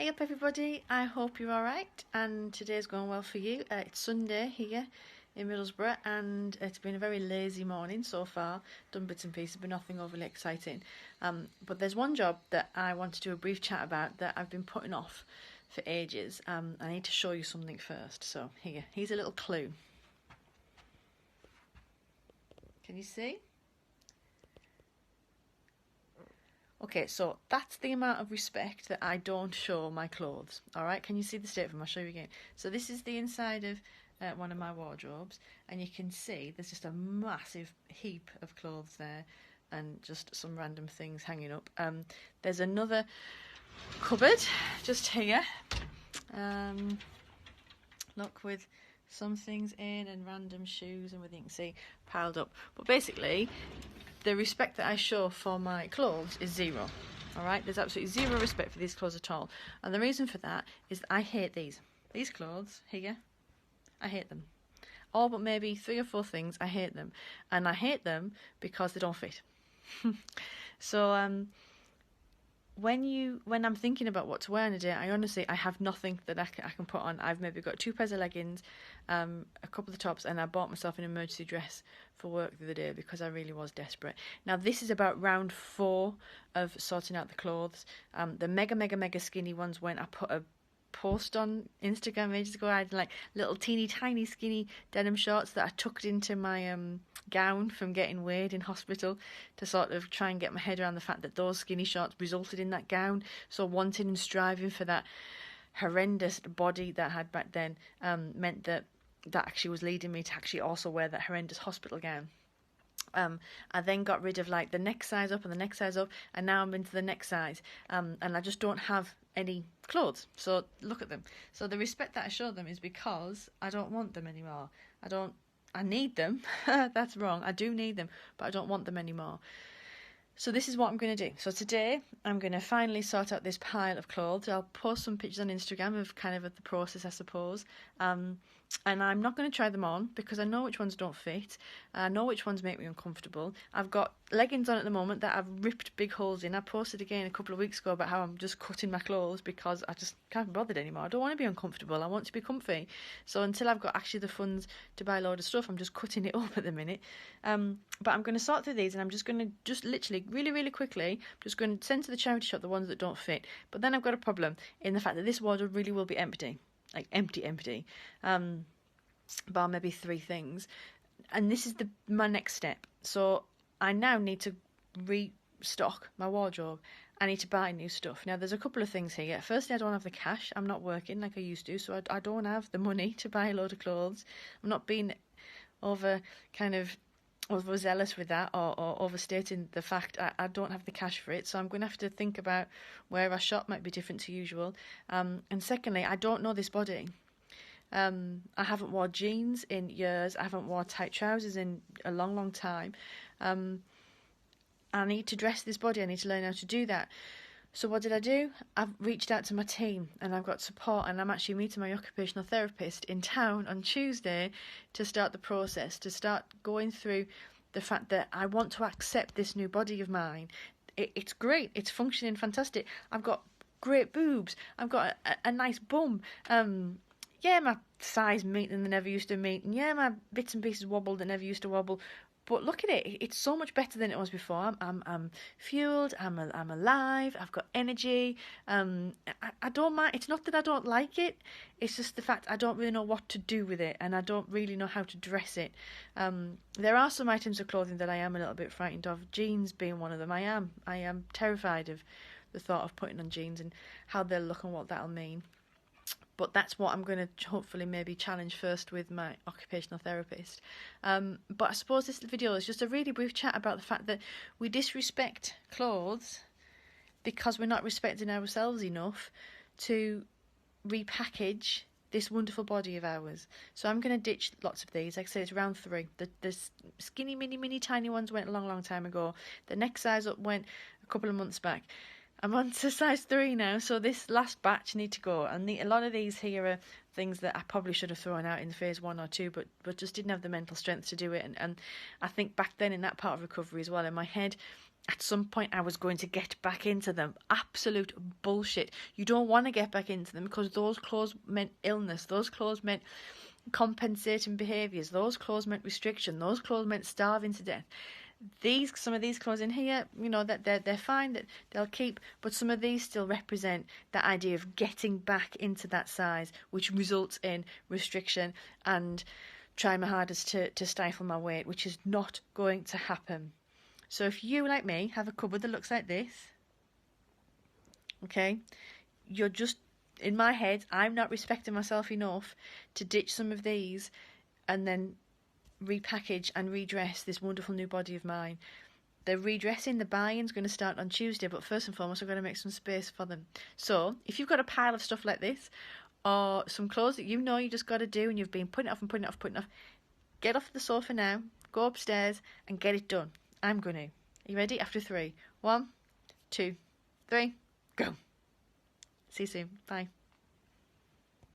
Hey up everybody, I hope you're alright and today's going well for you. It's Sunday here in Middlesbrough and it's been a very lazy morning so far. Done bits and pieces but nothing overly exciting. But there's one job that I want to do a brief chat about that I've been putting off for ages. I need to show you something first. So here's a little clue. Can you see? Okay, so that's the amount of respect that I don't show my clothes. Alright, can you see the state of them? I'll show you again. So this is the inside of one of my wardrobes, and you can see there's just a massive heap of clothes there and just some random things hanging up. There's another cupboard just here. Look, with some things in and random shoes and everything you can see piled up. But basically, the respect that I show for my clothes is zero. Alright, there's absolutely zero respect for these clothes at all. And the reason for that is that I hate these. These clothes here, I hate them. All but maybe 3 or 4 things, I hate them. And I hate them because they don't fit. So when I'm thinking about what to wear on a day, I have nothing that I can put on. I've maybe got 2 pairs of leggings, a couple of tops, and I bought myself an emergency dress for work the other day because I really was desperate. Now this is about round 4 of sorting out the clothes. The mega skinny ones when I put a post on Instagram ages ago. I had like little teeny tiny skinny denim shorts that I tucked into my gown from getting weighed in hospital to sort of try and get my head around the fact that those skinny shorts resulted in that gown. So wanting and striving for that horrendous body that I had back then meant that actually was leading me to actually also wear that horrendous hospital gown. I then got rid of like the next size up and the next size up, and now I'm into the next size, and I just don't have any clothes. So look at them. So the respect that I show them is because I don't want them anymore. I need them. That's wrong. I do need them, but I don't want them anymore. So this is what I'm going to do. So today I'm going to finally sort out this pile of clothes. I'll post some pictures on Instagram of the process, I suppose. And I'm not going to try them on because I know which ones don't fit. I know which ones make me uncomfortable. I've got leggings on at the moment that I've ripped big holes in. I posted again a couple of weeks ago about how I'm just cutting my clothes because I just can't be bothered anymore. I don't want to be uncomfortable. I want to be comfy. So until I've got actually the funds to buy a load of stuff, I'm just cutting it up at the minute. But I'm going to sort through these and I'm just going to literally really quickly just going to send to the charity shop the ones that don't fit. But then I've got a problem in the fact that this wardrobe really will be empty. Like empty. Bar maybe 3 things. And this is my next step. So I now need to restock my wardrobe. I need to buy new stuff. Now there's a couple of things here. Firstly, I don't have the cash. I'm not working like I used to, so I don't have the money to buy a load of clothes. I'm not being overzealous with that or overstating the fact I don't have the cash for it, so I'm going to have to think about where I shop might be different to usual. And secondly, I don't know this body. I haven't worn jeans in years. I haven't worn tight trousers in a long time. I need to dress this body. I need to learn how to do that. So what did I do? I've reached out to my team and I've got support, and I'm actually meeting my occupational therapist in town on Tuesday to start the process, to start going through the fact that I want to accept this new body of mine. It's great. It's functioning fantastic. I've got great boobs. I've got a nice bum. Yeah, my thighs meet than they never used to meet. And yeah, my bits and pieces wobble that never used to wobble. But look at it, it's so much better than it was before. I'm fueled, I'm alive, I've got energy. I don't mind. It's not that I don't like it, it's just the fact I don't really know what to do with it and I don't really know how to dress it. There are some items of clothing that I am a little bit frightened of, jeans being one of them. I am terrified of the thought of putting on jeans and how they'll look and what that'll mean. But that's what I'm going to hopefully maybe challenge first with my occupational therapist. But I suppose this video is just a really brief chat about the fact that we disrespect clothes because we're not respecting ourselves enough to repackage this wonderful body of ours. So I'm going to ditch lots of these. Like I say, it's round 3. The skinny, mini, tiny ones went a long time ago. The next size up went a couple of months back. I'm on to size 3 now, so this last batch need to go. And a lot of these here are things that I probably should have thrown out in phase 1 or 2, but just didn't have the mental strength to do it. And I think back then in that part of recovery as well, in my head, at some point I was going to get back into them. Absolute bullshit. You don't want to get back into them because those clothes meant illness. Those clothes meant compensating behaviours. Those clothes meant restriction. Those clothes meant starving to death. Some of these clothes in here, you know, that they're fine, that they'll keep, but some of these still represent that idea of getting back into that size, which results in restriction and trying my hardest to stifle my weight, which is not going to happen. So if you, like me, have a cupboard that looks like this, okay, you're just, in my head, I'm not respecting myself enough to ditch some of these and then repackage and redress this wonderful new body of mine. The redressing, the buy-in's going to start on Tuesday, but first and foremost, I've got to make some space for them. So if you've got a pile of stuff like this, or some clothes that you know you just got to do and you've been putting it off and putting it off, get off the sofa now, go upstairs and get it done. I'm going to. Are you ready? After 3. 1, 2, 3, go. See you soon. Bye.